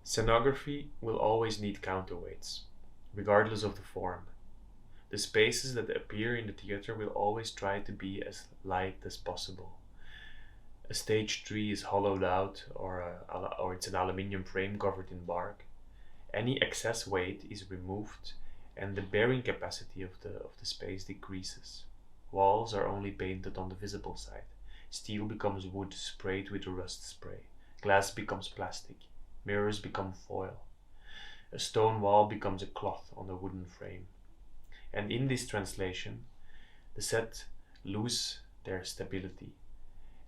Scenography will always need counterweights, regardless of the form. The spaces that appear in the theater will always try to be as light as possible. A stage tree is hollowed out, or it's an aluminium frame covered in bark. Any excess weight is removed, and the bearing capacity of the space decreases. Walls are only painted on the visible side. Steel becomes wood sprayed with a rust spray. Glass becomes plastic. Mirrors become foil. A stone wall becomes a cloth on a wooden frame. And in this translation, the set lose their stability,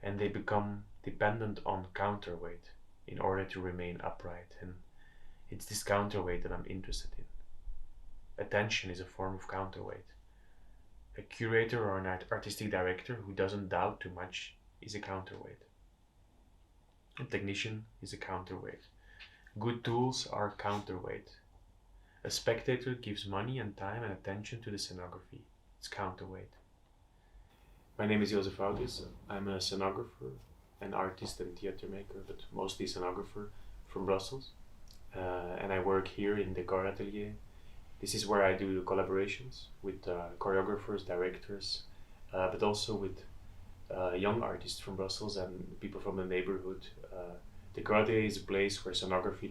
and they become dependent on counterweight in order to remain upright. And it's this counterweight that I'm interested in. Attention is a form of counterweight. A curator or an artistic director who doesn't doubt too much is a counterweight. A technician is a counterweight. Good tools are counterweight. A spectator gives money and time and attention to the scenography. It's counterweight. My name is Jozef Wouters. I'm a scenographer, an artist and theater maker, but mostly scenographer from Brussels. And I work here in the Core Atelier. This is where I do collaborations with choreographers, directors, but also with young artists from Brussels and people from the neighborhood. The Core Atelier is a place where scenography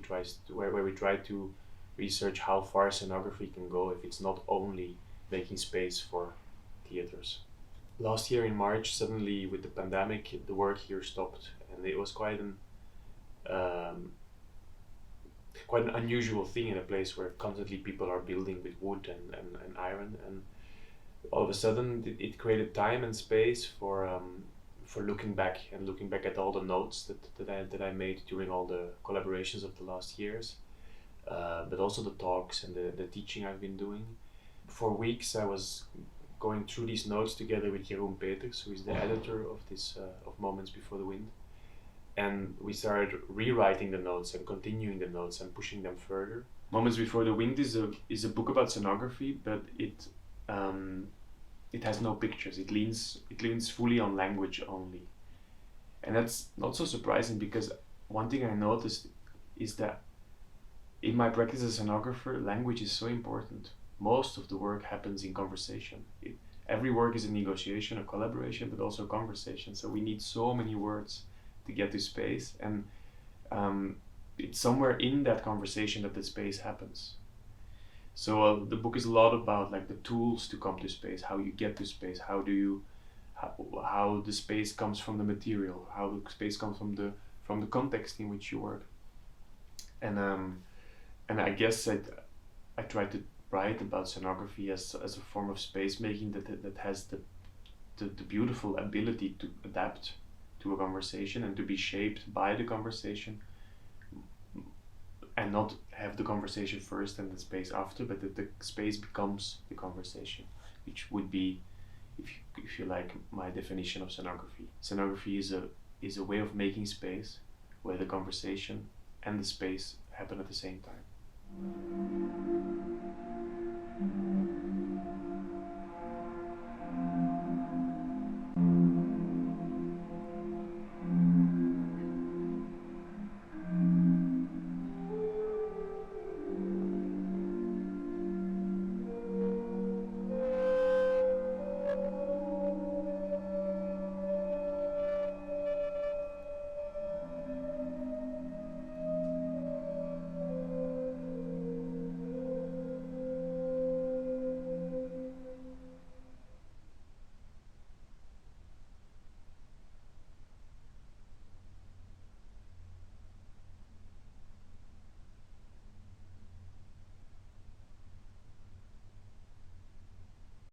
where we try to research how far scenography can go if it's not only making space for theaters. Last year in March, suddenly with the pandemic, the work here stopped, and it was quite an unusual thing in a place where constantly people are building with wood and iron, and all of a sudden it created time and space for looking back at all the notes that I made during all the collaborations of the last years, but also the talks and the teaching I've been doing. For weeks I was going through these notes together with Jeroen Peters, who is the editor of this of Moments Before the Wind. And we started rewriting the notes and continuing the notes and pushing them further. Moments Before the Wind is a book about scenography, but it has no pictures. It leans fully on language only, and that's not so surprising because one thing I noticed is that in my practice as a scenographer, language is so important. Most of the work happens in conversation. Every work is a negotiation, a collaboration, but also a conversation. So we need so many words to get to space, and it's somewhere in that conversation that the space happens. So the book is a lot about like the tools to come to space, how you get to space, how the space comes from the material, how the space comes from the context in which you work, and I guess I try to write about scenography as a form of space making that has the beautiful ability to adapt to a conversation and to be shaped by the conversation, and not have the conversation first and the space after, but that the space becomes the conversation, which would be, if you like, my definition of scenography. Scenography is a way of making space where the conversation and the space happen at the same time.